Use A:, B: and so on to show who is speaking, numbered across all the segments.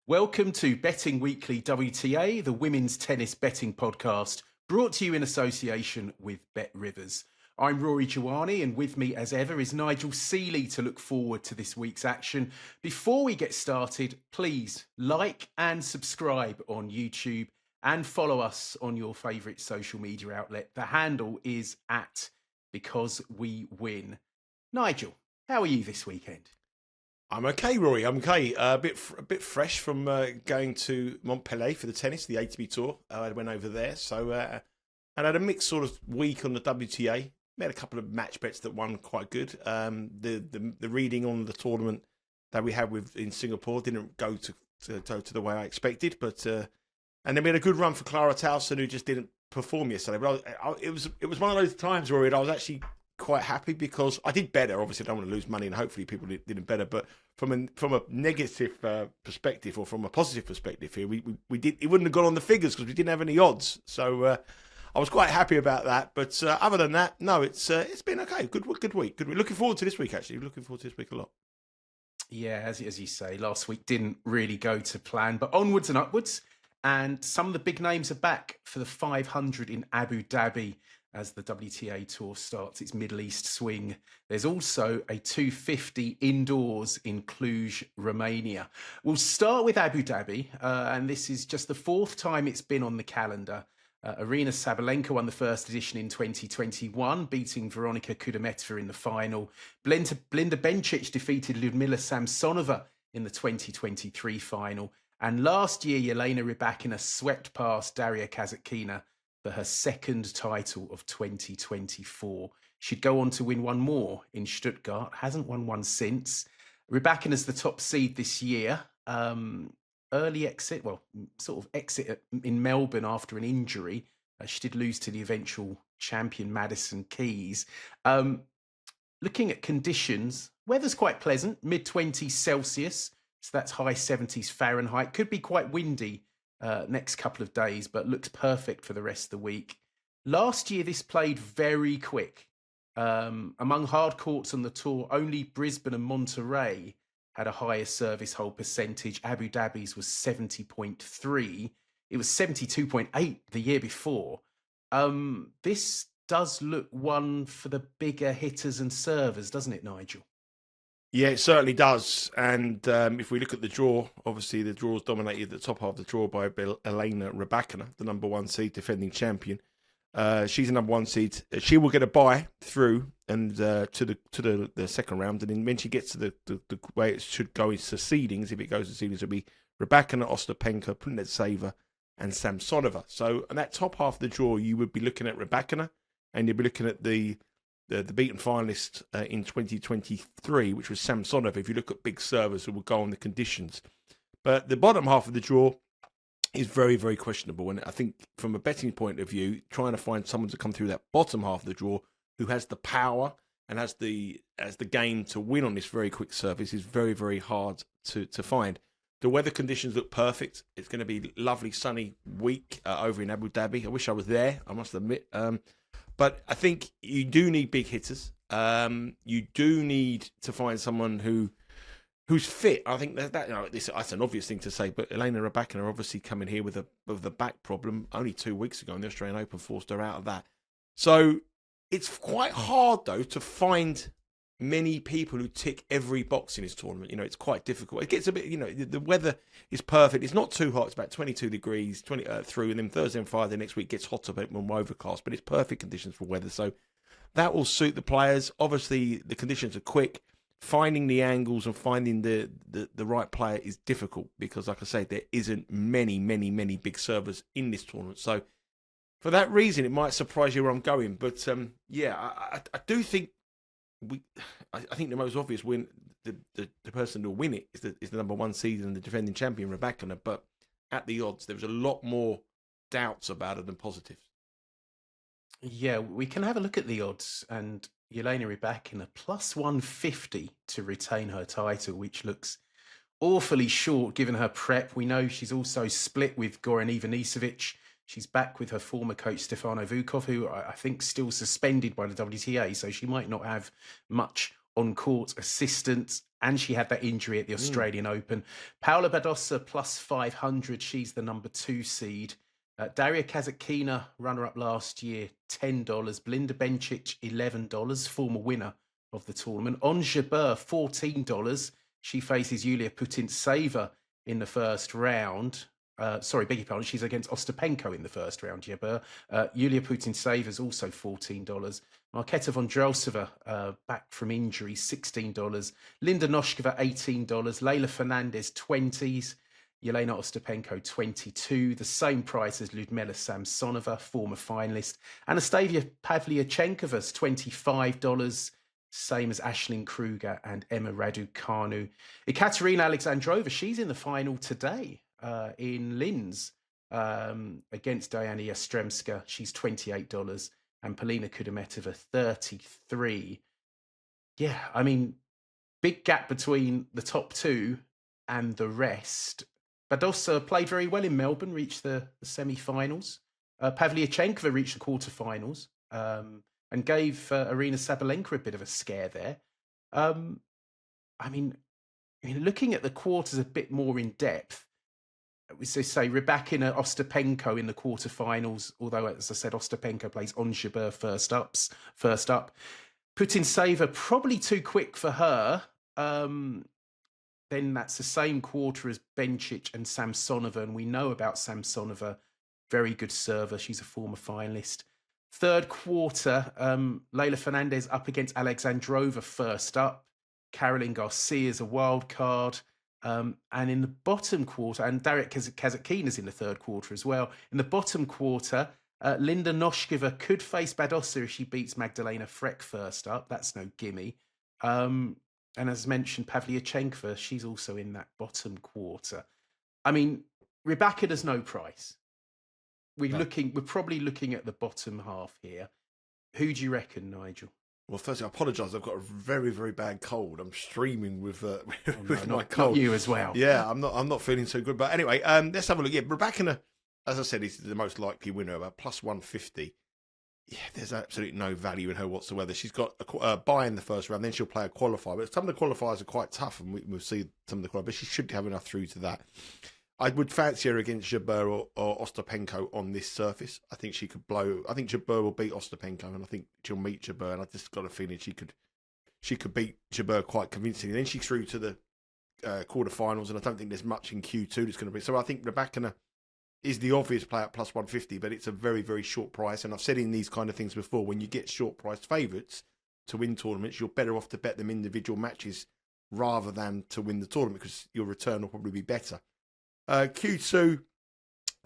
A: Welcome to Betting Weekly WTA, the women's tennis betting podcast, brought to you in association with Bet Rivers. I'm Rory Jiwani, and with me as ever is Nigel Seeley to look forward to this week's action. Before we get started, please like and subscribe on YouTube and follow us on your favourite social media outlet. The handle is at Because We Win. Nigel, how are you this weekend?
B: I'm okay, Rory. I'm okay. A bit fresh from going to Montpellier for the tennis, the ATP Tour. I went over there, so and I had a mixed sort of week on the WTA. Made a couple of match bets that won quite good. The reading on the tournament that we had in Singapore didn't go to the way I expected, but and then we had a good run for Clara Towson, who just didn't perform yesterday. But it was one of those times, Rory, I was actually quite happy because I did better. Obviously, I don't want to lose money, and hopefully people did better. But from a negative perspective or from a positive perspective here, we did. It wouldn't have gone on the figures because we didn't have any odds. So I was quite happy about that. But other than that, no, it's been okay. Good week. Looking forward to this week. Actually, looking forward to this week a lot.
A: Yeah, as you say, last week didn't really go to plan, but onwards and upwards. And some of the big names are back for the 500 in Abu Dhabi as the WTA Tour starts its Middle East swing. There's also a 250 indoors in Cluj, Romania. We'll start with Abu Dhabi, and this is just the fourth time it's been on the calendar. Arina Sabalenka won the first edition in 2021, beating Veronika Kudermetova in the final. Belinda Bencic defeated Lyudmila Samsonova in the 2023 final. And last year, Jelena Rybakina swept past Daria Kasatkina for her second title of 2024. She'd go on to win one more in Stuttgart, hasn't won one since. Rybakina's the top seed this year. Early exit, well, sort of exit in Melbourne after an injury. She did lose to the eventual champion, Madison Keys. Looking at conditions, weather's quite pleasant, mid-20s Celsius. So that's high 70s Fahrenheit. Could be quite windy next couple of days, but looks perfect for the rest of the week. Last year, this played very quick. Among hard courts on the tour, only Brisbane and Monterey had a higher service hole percentage. Abu Dhabi's was 70.3. It was 72.8 the year before. This does look one for the bigger hitters and servers, doesn't it, Nigel?
B: Yeah, it certainly does. And if we look at the draw, obviously the draw is dominated at the top half of the draw by Jelena Rybakina, the number one seed, defending champion. She's a number one seed. She will get a bye through and to the second round. And then when she gets to the way it should go into seedings, if it goes to seedings, it'll be Rybakina, Ostapenko, Pliskova, and Samsonova. So in that top half of the draw, you would be looking at Rybakina, and you'd be looking at the beaten finalist in 2023, which was Samsonova, if you look at big servers who will go on the conditions. But the bottom half of the draw is very, very questionable. And I think from a betting point of view, trying to find someone to come through that bottom half of the draw who has the power and has the game to win on this very quick surface is very, very hard to find. The weather conditions look perfect. It's going to be a lovely sunny week over in Abu Dhabi. I wish I was there, I must admit. But I think you do need big hitters. You do need to find someone who's fit. I think that's an obvious thing to say, but Jelena Rybakina obviously coming here with a back problem only 2 weeks ago, and the Australian Open forced her out of that. So it's quite hard though to find many people who tick every box in this tournament. It's quite difficult. It gets a bit, the weather is perfect. It's not too hot. It's about 22 degrees through, and then Thursday and Friday next week gets hotter, but more overcast. But it's perfect conditions for weather, so that will suit the players. Obviously, the conditions are quick. Finding the angles and finding the right player is difficult because, like I say, there isn't many big servers in this tournament. So for that reason, it might surprise you where I'm going. But I do think I think the most obvious win, the person who will win it is the number one seed and the defending champion Rybakina. But at the odds, there was a lot more doubts about it than positives.
A: Yeah, we can have a look at the odds, and Jelena Rybakina plus 150 to retain her title, which looks awfully short given her prep. We know she's also split with Goran Ivanisevic. She's back with her former coach, Stefano Vukov, who I think still suspended by the WTA, so she might not have much on-court assistant, and she had that injury at the Australian Open. Paula Badosa plus 500. She's the number 2 seed. Daria Kasatkina, runner-up last year, $10. Belinda Bencic, $11, former winner of the tournament. Ons Jabeur, $14. She faces Yulia Putintseva in the first round. Sorry, beg your pardon. She's against Ostapenko in the first round, Jabeur. Yulia Putintseva is also $14. Marketa Vondrousova, back from injury, $16. Linda Noskova, $18. Leylah Fernandez, $20s. Yelena Ostapenko, $22. The same price as Ludmila Samsonova, former finalist. Anastasia Pavlyuchenkova's $25. Same as Aisling Kruger and Emma Raducanu. Ekaterina Alexandrova, she's in the final today in Linz against Diana Yastremska. She's $28. And Polina Kudermetova, $33. Yeah, I mean, big gap between the top 2 and the rest. Badosa played very well in Melbourne, reached the semi-finals. Pavlyuchenkova reached the quarterfinals and gave Arina Sabalenka a bit of a scare there. I mean, looking at the quarters a bit more in depth, we say Rybakina Ostapenko in the quarterfinals, although, as I said, Ostapenko plays Ons Jabeur first up. Putintseva, probably too quick for her. Then that's the same quarter as Bencic and Samsonova, and we know about Samsonova, very good server. She's a former finalist. Third quarter, Leylah Fernandez up against Alexandrova first up. Caroline Garcia is a wild card. And in the bottom quarter, and Daria Kasatkina is in the third quarter as well. In the bottom quarter, Linda Noskova could face Badosa if she beats Magdalena Freck first up. That's no gimme. And as mentioned, Pavlyuchenkova, she's also in that bottom quarter. I mean, Rybakina's no price. We're probably looking at the bottom half here. Who do you reckon, Nigel?
B: Well, firstly, I apologise. I've got a very, very bad cold. I'm streaming with my cold.
A: Not you as well.
B: Yeah, I'm not feeling so good. But anyway, let's have a look. Yeah, Rybakina, as I said, is the most likely winner, about plus 150. Yeah, there's absolutely no value in her whatsoever. She's got a bye in the first round, then she'll play a qualifier. But some of the qualifiers are quite tough, and we'll see some of the qualifiers. But she should have enough through to that. I would fancy her against Jabeur or Ostapenko on this surface. I think she could blow. I think Jabeur will beat Ostapenko, and I think she'll meet Jabeur. And I just got a feeling she could beat Jabeur quite convincingly. Then she's through to the quarterfinals, and I don't think there's much in Q2 that's going to be. So I think Rybakina is the obvious play at plus 150, but it's a very, very short price. And I've said in these kind of things before, when you get short priced favourites to win tournaments, you're better off to bet them individual matches rather than to win the tournament, because your return will probably be better. Q2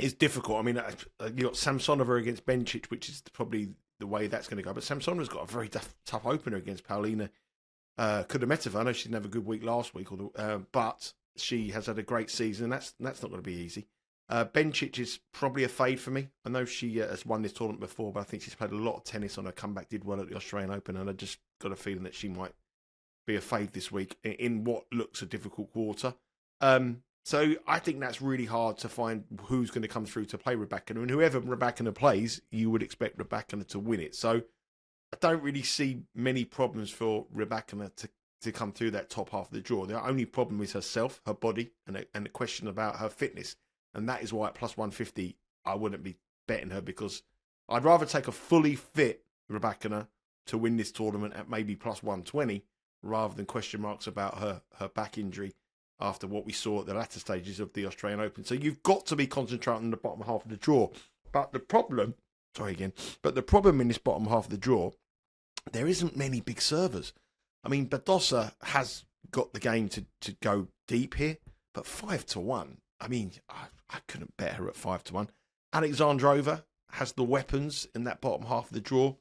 B: is difficult. I mean, you've got Samsonova against Bencic, which is probably the way that's going to go. But Samsonova's got a very tough opener against Paulina Kudermetova. I know she didn't have a good week last week, but she has had a great season. That's not going to be easy. Bencic is probably a fade for me. I know she has won this tournament before, but I think she's played a lot of tennis on her comeback, did well at the Australian Open, and I just got a feeling that she might be a fade this week in what looks a difficult quarter. So I think that's really hard to find who's going to come through to play Rybakina. And whoever Rybakina plays, you would expect Rybakina to win it. So I don't really see many problems for Rybakina to come through that top half of the draw. The only problem is herself, her body, and the question about her fitness. And that is why at plus 150, I wouldn't be betting her, because I'd rather take a fully fit Rybakina to win this tournament at maybe plus 120 rather than question marks about her back injury after what we saw at the latter stages of the Australian Open. So you've got to be concentrating on the bottom half of the draw. But the problem in this bottom half of the draw, there isn't many big servers. I mean, Badosa has got the game to go deep here, but 5-1. I mean, I couldn't bet her at 5-1. Alexandrova has the weapons in that bottom half of the draw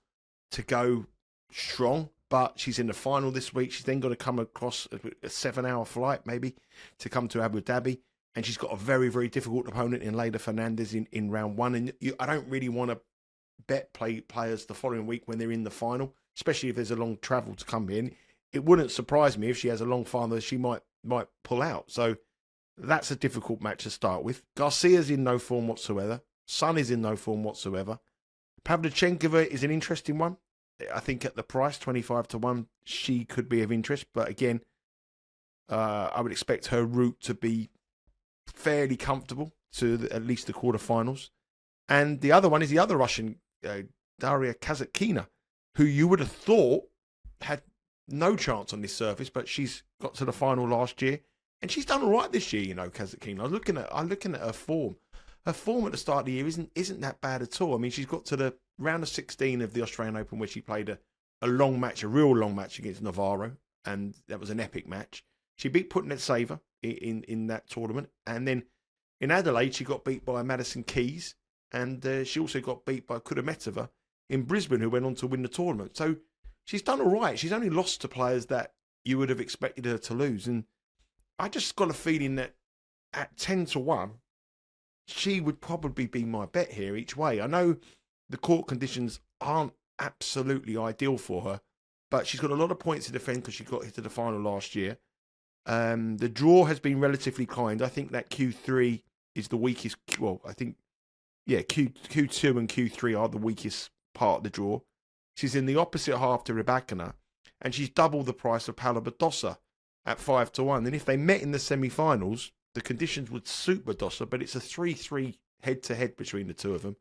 B: to go strong, but she's in the final this week. She's then got to come across a 7-hour flight, maybe, to come to Abu Dhabi. And she's got a very, very difficult opponent in Leylah Fernandez in round one. And I don't really want to bet players the following week when they're in the final, especially if there's a long travel to come in. It wouldn't surprise me if she has a long final, she might pull out. So that's a difficult match to start with. Garcia's in no form whatsoever. Sun is in no form whatsoever. Pavlyuchenkova is an interesting one. I think at the price 25-1, she could be of interest. But again, I would expect her route to be fairly comfortable to at least the quarterfinals. And the other one is the other Russian, Daria Kazatkina, who you would have thought had no chance on this surface, but she's got to the final last year, and she's done all right this year. Kazatkina. I'm looking at her form. Her form at the start of the year isn't that bad at all. I mean, she's got to the round of 16 of the Australian Open where she played a long match, a real long match against Navarro, and that was an epic match. She beat Putnetsaeva in that tournament, and then in Adelaide she got beat by Madison Keys, and she also got beat by Kudermetova in Brisbane, who went on to win the tournament. So she's done all right. She's only lost to players that you would have expected her to lose, and I just got a feeling that at 10-1, she would probably be my bet here each way. I know the court conditions aren't absolutely ideal for her, but she's got a lot of points to defend because she got to the final last year. The draw has been relatively kind. I think that Q3 is the weakest. Well, I think, Q2 and Q3 are the weakest part of the draw. She's in the opposite half to Rybakina, and she's double the price of Paula Badosa at 5-1. And if they met in the semi-finals, the conditions would suit Badosa, but it's a 3-3 head-to-head between the two of them.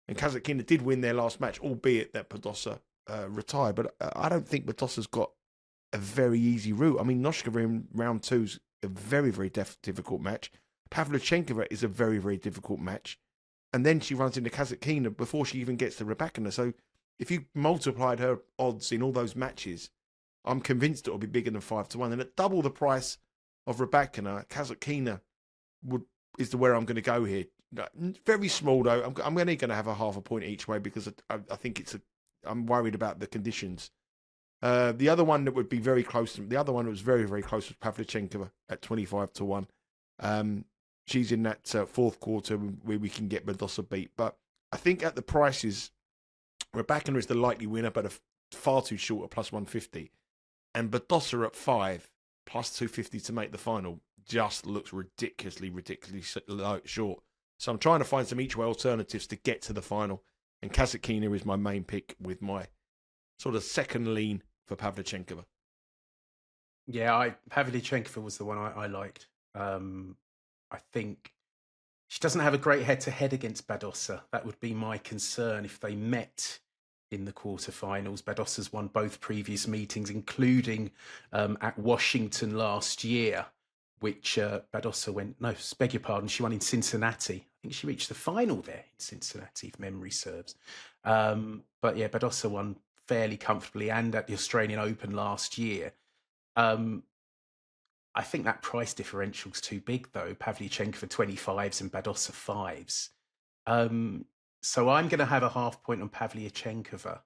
B: And Kazatkina did win their last match, albeit that Badosa retired. But I don't think Badosa's got a very easy route. I mean, Noskova in round 2 is a very, very difficult match. Pavlyuchenkova is a very, very difficult match. And then she runs into Kazatkina before she even gets to Rybakina. So if you multiplied her odds in all those matches, I'm convinced it'll be bigger than 5-1. And at double the price of Rybakina, Kazatkina is where I'm going to go here. Very small though. I'm only going to have a half a point each way because I think I'm worried about the conditions. The other one that would be very close, the other one that was very, very close was Pavlyuchenkova at 25-1. She's in that fourth quarter where we can get Badosa beat. But I think at the prices, Rybakina is the likely winner, but far too short at plus 150. And Badosa at 5, plus 250 to make the final, just looks ridiculously short. So I'm trying to find some each way alternatives to get to the final. And Kazatkina is my main pick with my sort of second lean for Pavlyuchenkova.
A: Yeah, Pavlyuchenkova was the one I liked. I think she doesn't have a great head-to-head against Badosa. That would be my concern if they met in the quarterfinals. Badosa's won both previous meetings, including at Washington last year, which Badosa beg your pardon, she won in Cincinnati. I think she reached the final there in Cincinnati, if memory serves. But yeah, Badosa won fairly comfortably and at the Australian Open last year. I think that price differential's too big, though. Pavlyuchenkova 25s and Badosa 5s. So I'm going to have a half point on Pavlyuchenkova.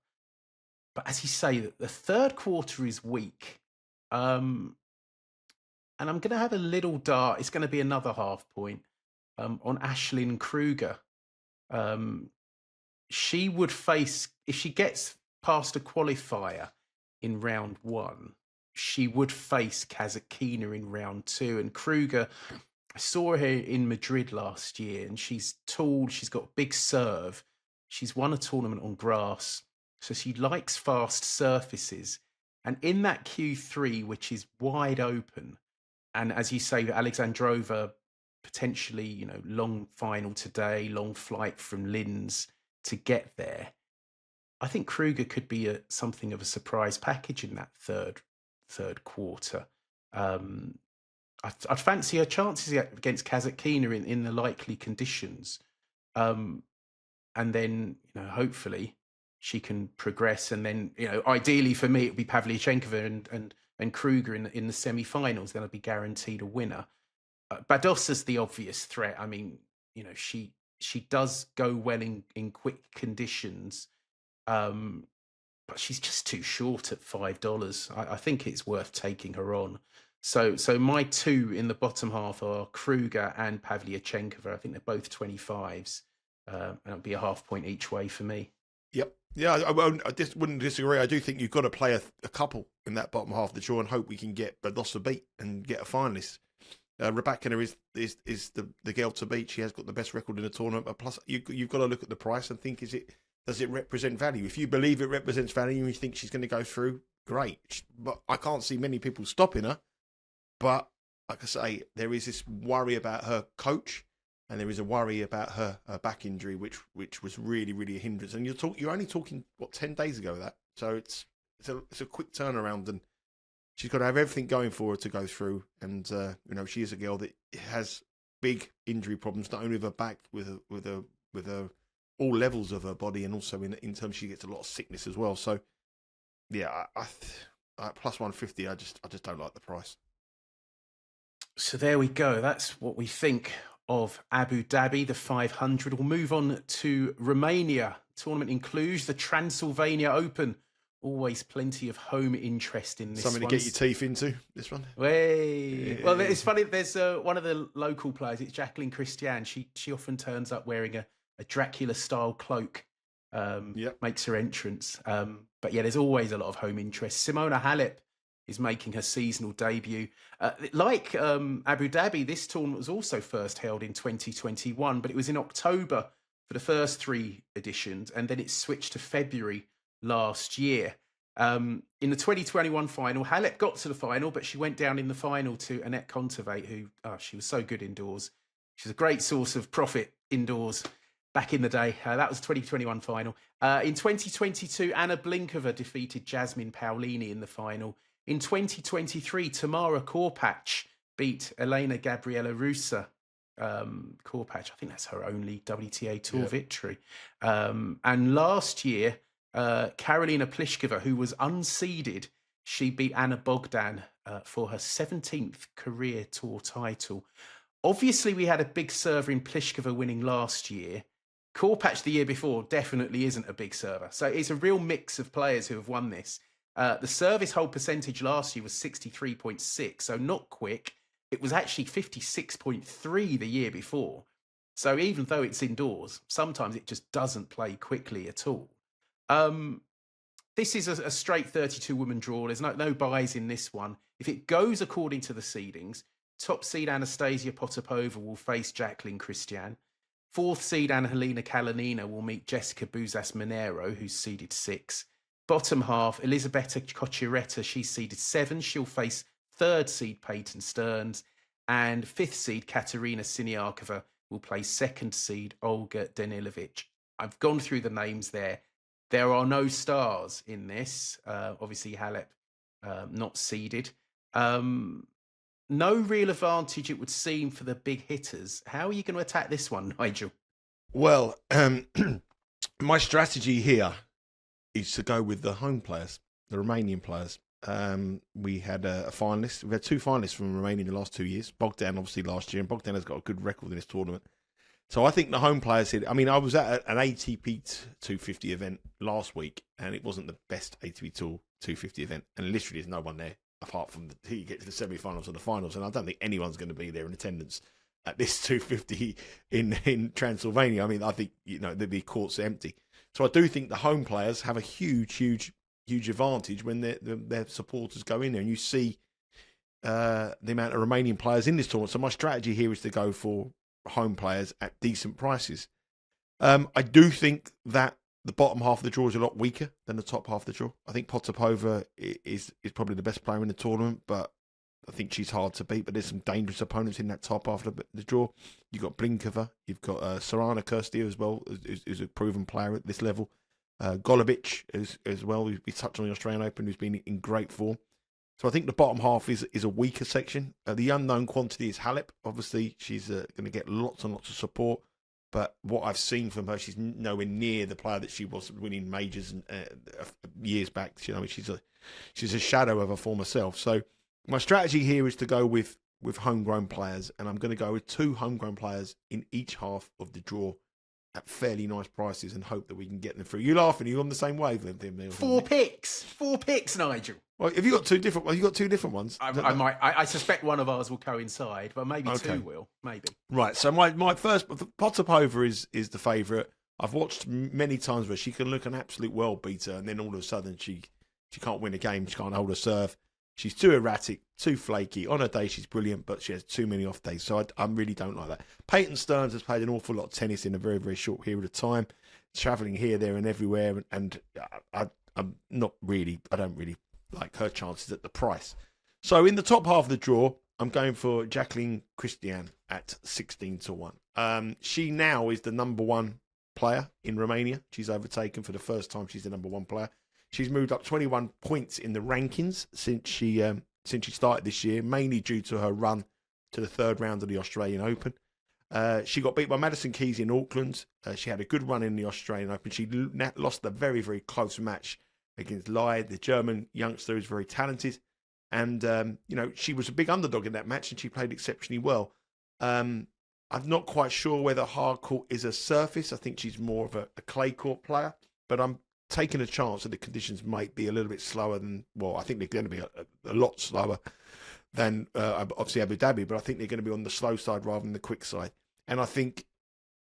A: But as you say, the third quarter is weak. And I'm going to have a little dart. It's going to be another half point on Ashlyn Kruger. She would face, if she gets past a qualifier in round 1, she would face Kazatkina in round 2. And Kruger, I saw her in Madrid last year, and she's tall, she's got a big serve. She's won a tournament on grass, so she likes fast surfaces. And in that Q3, which is wide open, and as you say, Alexandrova, potentially, long final today, long flight from Linz to get there. I think Kruger could be something of a surprise package in that third quarter. I'd fancy her chances against Kazatkina in the likely conditions. And then, hopefully she can progress. And then, ideally for me, it would be Pavlyuchenkova and Kruger in the semi-finals. Then I'd be guaranteed a winner. Badosa's the obvious threat. I mean, she does go well in quick conditions. But she's just too short at $5. I think it's worth taking her on. So my two in the bottom half are Kruger and Pavlyuchenkova. I think they're both 25s. And it'll be a half point each way for me. Yep.
B: Yeah, I just wouldn't disagree. I do think you've got to play a couple in that bottom half of the draw and hope we can get Badosa beat and get a finalist. Rybakina is the girl to beat. She has got the best record in the tournament. But plus, you've got to look at the price and think, is it does it represent value? If you believe it represents value and you think she's going to go through, great. But I can't see many people stopping her. But like I say, there is this worry about her coach, and there is a worry about her back injury, which was really, really a hindrance. And you're only talking 10 days ago that, so it's a quick turnaround, and she's got to have everything going for her to go through. And she is a girl that has big injury problems, not only with her back, with her all levels of her body, and also in terms she gets a lot of sickness as well. So yeah, I plus 150, I just don't like the price.
A: So there we go. That's what we think of Abu Dhabi, the 500. We'll move on to Romania, tournament in Cluj, the Transylvania Open. Always plenty of home interest in this one.
B: Something to get your teeth into, this one.
A: Way. Well, it's funny. There's one of the local players. It's Jacqueline Christian. She often turns up wearing a Dracula-style cloak. Makes her entrance. But yeah, there's always a lot of home interest. Simona Halep is making her seasonal debut. Like Abu Dhabi, this tournament was also first held in 2021, but it was in October for the first 3 editions, and then it switched to February last year. In the 2021 final, Halep got to the final, but she went down in the final to Annette Kontaveit, who she was so good indoors. She's a great source of profit indoors back in the day. That was the 2021 final. In 2022, Anna Blinkova defeated Jasmine Paolini in the final. In 2023, Tamara Korpach beat Elena Gabriela Rusa. Korpach, I think that's her only WTA Tour victory. And last year, Karolina Pliskova, who was unseeded, she beat Anna Bogdan for her 17th career tour title. Obviously, we had a big server in Pliskova winning last year. Korpach the year before definitely isn't a big server. So it's a real mix of players who have won this. The service hold percentage last year was 63.6, so not quick. It was actually 56.3 the year before. So even though it's indoors, sometimes it just doesn't play quickly at all. This is a straight 32-woman draw. There's no buys in this one. If it goes according to the seedings, top seed Anastasia Potapova will face Jacqueline Christian. 4th seed Angelina Kalinina will meet Jessica Buzas-Monero, who's seeded 6. Bottom half, Elisabetta Cocciaretta, she's seeded 7. She'll face 3rd seed Peyton Stearns. And 5th seed Katerina Siniakova will play 2nd seed Olga Danilovic. I've gone through the names there. There are no stars in this. Obviously, Halep not seeded. No real advantage, it would seem, for the big hitters. How are you going to attack this one, Nigel?
B: Well, my strategy here is to go with the home players, the Romanian players. We had a finalist. We've had 2 finalists from Romania in the last 2 years. Bogdan, obviously, last year, and Bogdan has got a good record in this tournament. So I think the home players here, I mean, I was at an ATP 250 event last week, and it wasn't the best ATP Tour 250 event. And literally there's no one there apart from you get to the semi-finals and the finals. And I don't think anyone's going to be there in attendance at this 250 in Transylvania. I mean, I think, there'd be courts empty. So I do think the home players have a huge advantage when their supporters go in there. And you see the amount of Romanian players in this tournament. So my strategy here is to go for home players at decent prices. I do think that the bottom half of the draw is a lot weaker than the top half of the draw. I think Potapova is probably the best player in the tournament, but I think she's hard to beat. But there's some dangerous opponents in that top half of the draw. You've got Blinkova, you've got Sorana Kirsty as well, who's a proven player at this level. Golubic as well, we touched on the Australian Open, who's been in great form. So I think the bottom half is a weaker section. The unknown quantity is Halep. Obviously, she's going to get lots and lots of support. But what I've seen from her, she's nowhere near the player that she was winning majors years back. She's a shadow of her former self. So my strategy here is to go with homegrown players, and I'm going to go with 2 homegrown players in each half of the draw at fairly nice prices, and hope that we can get them through. You laughing? Are you on the same wavelength?
A: 4 picks, Nigel.
B: Well, have you got 2 different? Well, you got 2 different ones.
A: I suspect one of ours will coincide, but maybe
B: Okay.
A: 2 will. Maybe.
B: Right. So my first Potapova is the favourite. I've watched many times where she can look an absolute world beater, and then all of a sudden she can't win a game. She can't hold a serve. She's too erratic, too flaky. On her day, she's brilliant, but she has too many off days. So I really don't like that. Peyton Stearns has played an awful lot of tennis in a very, very short period of time. travelling here, there, and everywhere. And I'm not really, I don't really like her chances at the price. So in the top half of the draw, I'm going for Jacqueline Christian at 16 to 1. She now is the number one player in Romania. She's overtaken for the first time. She's the number one player. She's moved up 21 points in the rankings since she started this year, mainly due to her run to the third round of the Australian Open. She got beat by Madison Keys in Auckland. She had a good run in the Australian Open. She lost a very, very close match against Lai, the German youngster who's very talented. And, she was a big underdog in that match and she played exceptionally well. I'm not quite sure whether hard court is a surface. I think she's more of a clay court player, but I'm taking a chance that the conditions might be a little bit slower than, I think they're going to be a lot slower than obviously Abu Dhabi, but I think they're going to be on the slow side rather than the quick side. And I think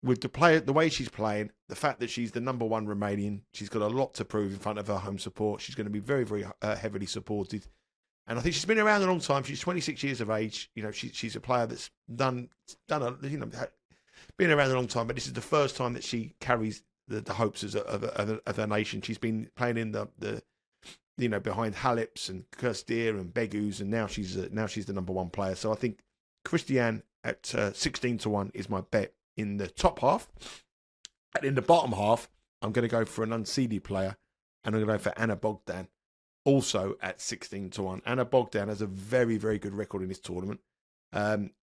B: with the way she's playing, the fact that she's the number one Romanian, she's got a lot to prove in front of her home support. She's going to be very, very heavily supported. And I think she's been around a long time. She's 26 years of age. She's a player that's been around a long time, but this is the first time that she carries the hopes of a nation. She's been playing in the behind Haleps and Kirstir and Begus, and now she's the number one player. So I think Christiane at 16 to 1 is my bet in the top half. And in the bottom half, I'm going to go for an unseeded player, and I'm going to go for Anna Bogdan, also at 16 to 1. Anna Bogdan has a very, very good record in this tournament.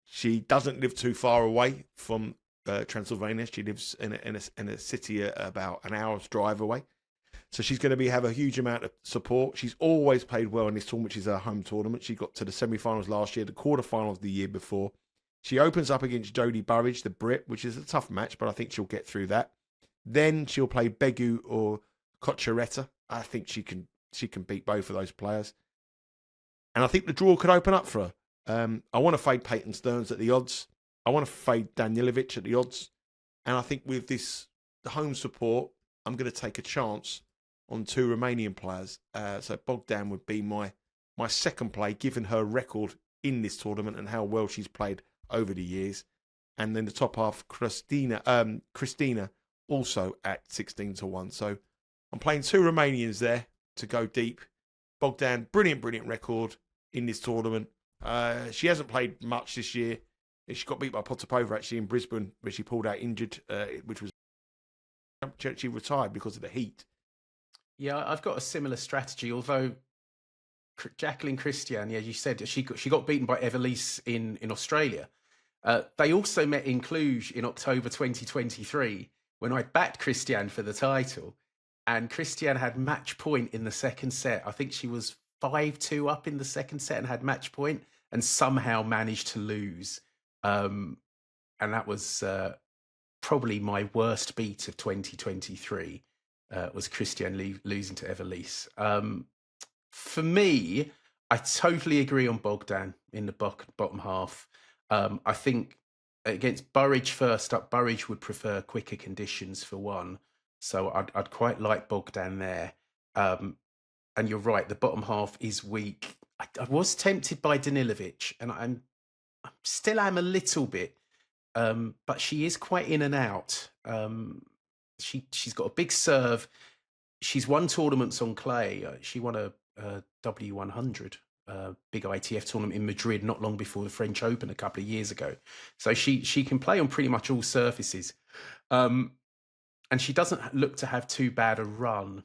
B: She doesn't live too far away from Transylvania. She lives in a city about an hour's drive away. So she's going to have a huge amount of support. She's always played well in this tournament, which is her home tournament. She got to the semi-finals last year, the quarterfinals the year before. She opens up against Jodie Burridge, the Brit, which is a tough match, but I think she'll get through that. Then she'll play Begu or Cocciaretta. I think she can beat both of those players. And I think the draw could open up for her. I want to fade Peyton Stearns at the odds. I want to fade Danilovic at the odds. And I think with the home support, I'm going to take a chance on two Romanian players. So Bogdan would be my second play, given her record in this tournament and how well she's played over the years. And then the top half, Christina also at 16 to 1. So I'm playing two Romanians there to go deep. Bogdan, brilliant record in this tournament. She hasn't played much this year. She got beat by Potapova actually in Brisbane, where she pulled out injured, which was she retired because of the heat.
A: Yeah, I've got a similar strategy, although Jacqueline Christian, you said she got beaten by Evelise in Australia. They also met in Cluj in October 2023 when I backed Christian for the title, and Christian had match point in the second set. I think she was 5-2 up in the second set and had match point and somehow managed to lose. And that was probably my worst beat of 2023, was Christian losing to Evelise. For me, I totally agree on Bogdan in the bottom half. I think against Burridge first up, Burridge would prefer quicker conditions for one. So I'd quite like Bogdan there. And you're right, the bottom half is weak. I was tempted by Danilovic, and I'm still am a little bit, but she is quite in and out. She's got a big serve. She's won tournaments on clay. She won a W100, big ITF tournament in Madrid not long before the French Open a couple of years ago. So she can play on pretty much all surfaces. And she doesn't look to have too bad a run.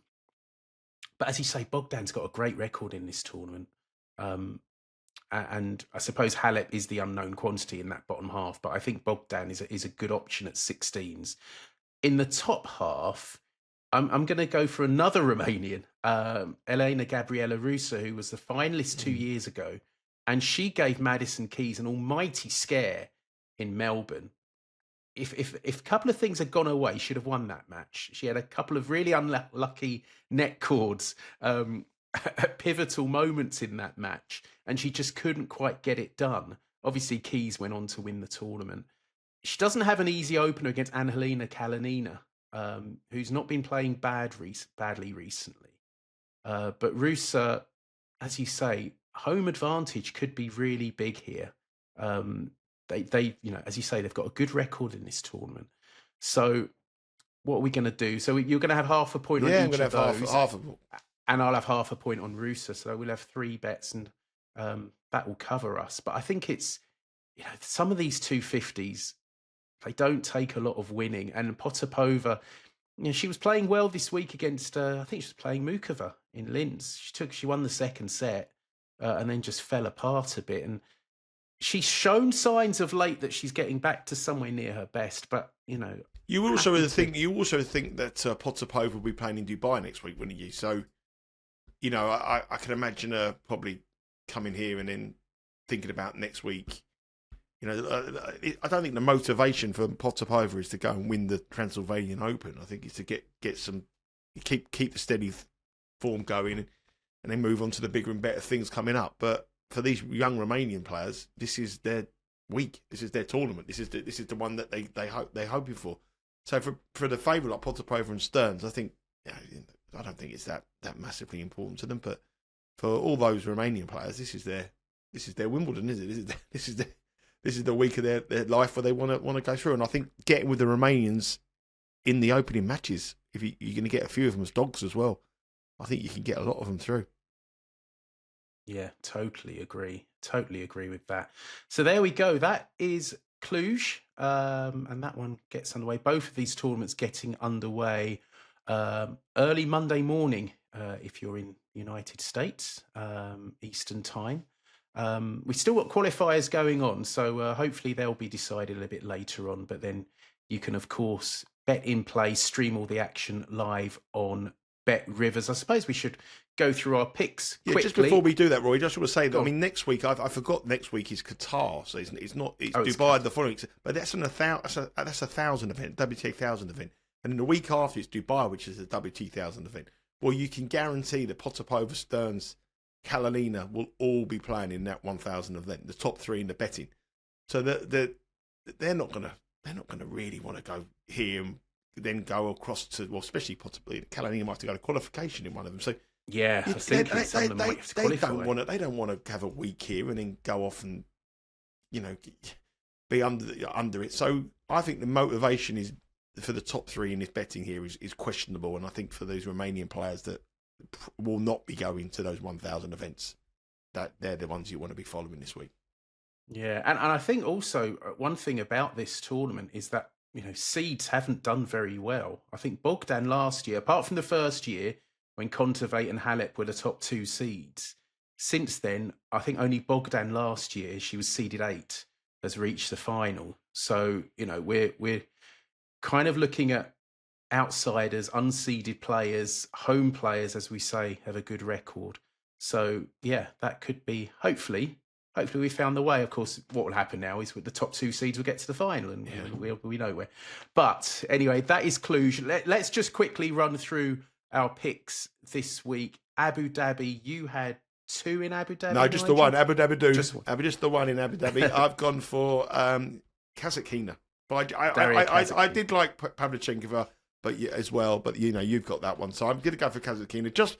A: But as you say, Bogdan's got a great record in this tournament. And I suppose Halep is the unknown quantity in that bottom half, but I think Bogdan is a good option at 16s. In the top half, I'm going to go for another Romanian, Elena Gabriela Rusa, who was the finalist 2 years ago. And she gave Madison Keys an almighty scare in Melbourne. If a couple of things had gone her way, she'd have won that match. She had a couple of really unlucky net cords at pivotal moments in that match, and she just couldn't quite get it done. Obviously, Keys went on to win the tournament. She doesn't have an easy opener against Angelina Kalinina, who's not been playing badly recently. But Rusa, as you say, home advantage could be really big here. They as you say, they've got a good record in this tournament. So what are we going to do? So you're going to have half a point on
B: Yeah, I'm
A: each
B: going
A: of
B: to have
A: those,
B: half of
A: and I'll have half a point on Rusa. So we'll have 3 bets, and that will cover us. But I think it's, some of these 250s, they don't take a lot of winning. And Potapova, she was playing well this week against, I think she was playing Mukova in Linz. She won the second set and then just fell apart a bit. And she's shown signs of late that she's getting back to somewhere near her best. But,
B: You also think that Potapova will be playing in Dubai next week, wouldn't you? So, I can imagine her probably coming here and then thinking about next week. I don't think the motivation for Potapova is to go and win the Transylvanian Open. I think it's to get some keep the steady form going and then move on to the bigger and better things coming up. But for these young Romanian players, this is their week. This is their tournament. This is the one that they're hoping for. So for the favourite like Potapova and Stearns, I think I don't think it's that massively important to them. But for all those Romanian players, this is their Wimbledon, is it? This is the week of their life where they want to go through. And I think getting with the Romanians in the opening matches, if you're going to get a few of them as dogs as well, I think you can get a lot of them through.
A: Yeah, totally agree. Totally agree with that. So there we go. That is Cluj, and that one gets underway. Both of these tournaments getting underway early Monday morning if you're in United States, Eastern time. We've still got qualifiers going on, so hopefully they'll be decided a little bit later on. But then you can, of course, bet in play, stream all the action live on Bet Rivers. I suppose we should go through our picks quickly.
B: Just before we do that, Roy, just want to say that, next week, I forgot next week is Qatar, so it's Dubai the following week, but that's a 1,000 event, WTA 1,000 event. And then the week after, it's Dubai, which is a WTA 1,000 event. Well, you can guarantee that Potapova, Stearns, Kalinina will all be playing in that 1,000 event, the top 3 in the betting. So they're not going to really want to go here and then go across to, well, especially Potapova. Kalinina might have to go to qualification in one of them. So
A: yeah, I think some of them might have to qualify.
B: They don't want to have a week here and then go off and be under it. So I think the motivation is for the top 3 in this betting here is questionable, and I think for those Romanian players that will not be going to those 1,000 events, that they're the ones you want to be following this week.
A: Yeah, and I think also one thing about this tournament is that seeds haven't done very well. I think Bogdan last year, apart from the first year when Kontaveit and Halep were the top 2 seeds, since then I think only Bogdan last year, she was seeded 8, has reached the final. So we're kind of looking at outsiders, unseeded players, home players, as we say, have a good record. So yeah, that could be hopefully we found the way. Of course, what will happen now is with the top 2 seeds will get to the final, and we know where. But anyway, that is Cluj. Let's just quickly run through our picks this week. Abu Dhabi, you had 2 in Abu Dhabi.
B: No, just
A: Nigel?
B: the one. Abu Dhabi do.
A: Just
B: the one in Abu Dhabi. I've gone for Kazakhina. But I did like Pavlyuchenkova, but as well. But you've got that one, so I'm going to go for Kazakhina.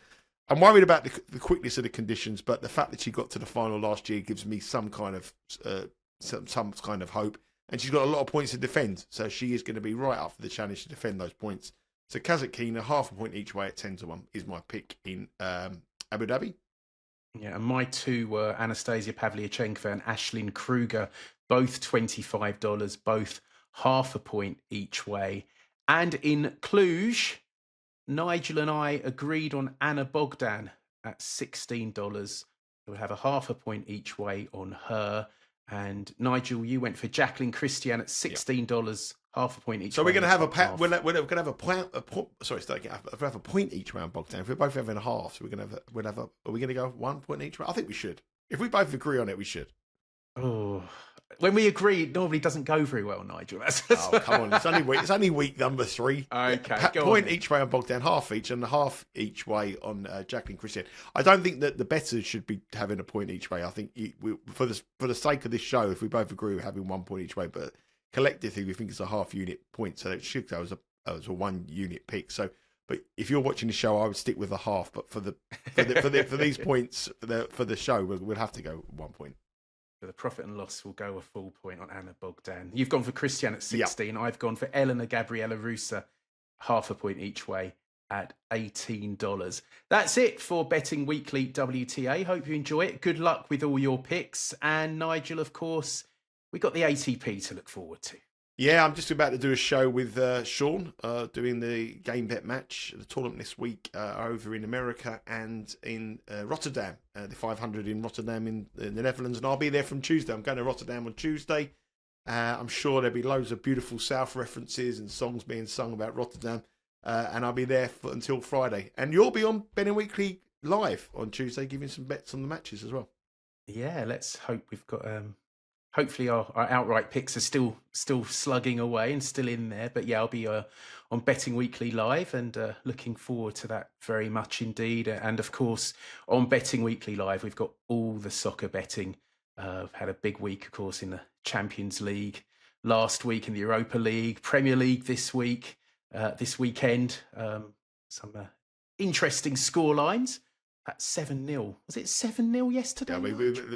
B: I'm worried about the quickness of the conditions, but the fact that she got to the final last year gives me some kind of some kind of hope. And she's got a lot of points to defend, so she is going to be right up for the challenge to defend those points. So Kazakhina, half a point each way at 10-1 is my pick in Abu Dhabi.
A: Yeah, and my 2 were Anastasia Pavlyuchenkova and Aisling Kruger, both $25, both half a point each way. And in Cluj, Nigel and I agreed on Anna Bogdan at $16. We'll have a half a point each way on her. And Nigel, you went for Jacqueline Christian at $16, half a point each way.
B: So we're going to have we're going to have a point each round, Bogdan. If we're both having a half, so are we going to go 1 point each round? I think we should. If we both agree on it, we should.
A: Oh, when we agree, it normally doesn't go very well, Nigel.
B: Come on, it's only week number 3.
A: Okay,
B: point each way on Bogdan, half each, and half each way on Jacqueline Christian. I don't think that the bettors should be having a point each way. I think for the sake of this show, if we both agree, we're having 1 point each way. But collectively, we think it's a half unit point, so it should go as a 1 unit pick. So, but if you're watching the show, I would stick with a half. But for these points for the show, we'll have to go 1 point.
A: The profit and loss will go a full point on Anna Bogdan. You've gone for Christian at 16.
B: Yep.
A: I've gone for Elena Gabriela Rusa half a point each way at $18. That's it for Betting Weekly WTA. Hope you enjoy it. Good luck with all your picks. And Nigel, of course, we got the ATP to look forward to.
B: Yeah, I'm just about to do a show with Sean, doing the game bet match, the tournament this week over in America and in Rotterdam, the 500 in Rotterdam in the Netherlands. And I'll be there from Tuesday. I'm going to Rotterdam on Tuesday. I'm sure there'll be loads of beautiful South references and songs being sung about Rotterdam. And I'll be there until Friday. And you'll be on Betting Weekly live on Tuesday, giving some bets on the matches as well.
A: Yeah, let's hope we've got... Hopefully our outright picks are still slugging away and still in there. But yeah, I'll be on Betting Weekly Live and looking forward to that very much indeed. And of course, on Betting Weekly Live, we've got all the soccer betting. Had a big week, of course, in the Champions League last week, in the Europa League, Premier League this week, this weekend. Some interesting score lines. At 7-0. Was it 7-0 yesterday?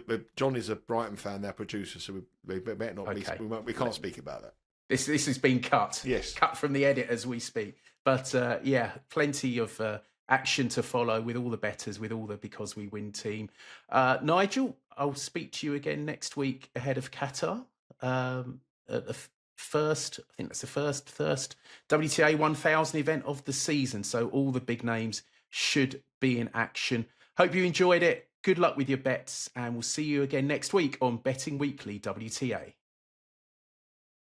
B: Yeah, John is a Brighton fan, our producer, so we better not. Okay. We can't speak about that.
A: This has been cut.
B: Yes,
A: cut from the edit as we speak. But yeah, plenty of action to follow with all the bettors, with all the Because We Win team. Nigel, I'll speak to you again next week ahead of Qatar. At the first, I think that's the first WTA 1000 event of the season. So all the big names should be in action. Hope you enjoyed it. Good luck with your bets, and we'll see you again next week on Betting Weekly WTA.